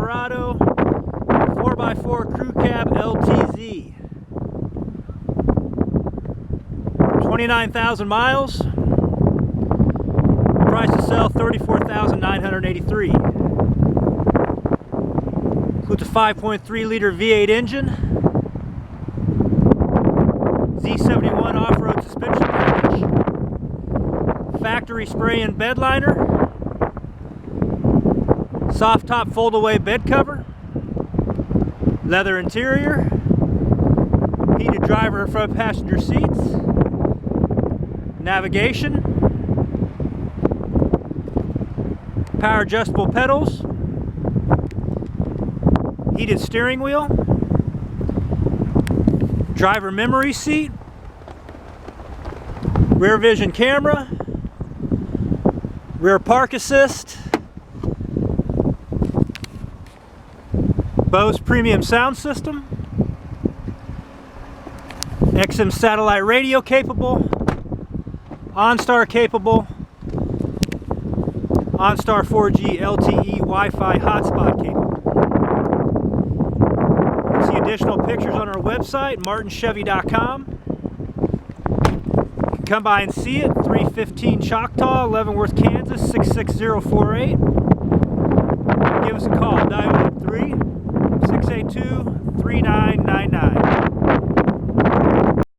Silverado 4x4 Crew Cab LTZ. 29,000 miles. Price to sell $34,983. Includes a 5.3 liter V8 engine, Z71 off-road suspension package, factory spray-in bed liner, soft top fold-away bed cover, leather interior, heated driver and front passenger seats, navigation, power adjustable pedals, heated steering wheel, driver memory seat, rear vision camera, rear park assist, Bose premium sound system, XM satellite radio capable, OnStar capable, OnStar 4G LTE Wi-Fi hotspot capable. You can see additional pictures on our website, martinchevy.com. You can come by and see it, 315 Choctaw, Leavenworth, Kansas, 66048. Give us a call, dial 3-682-3999.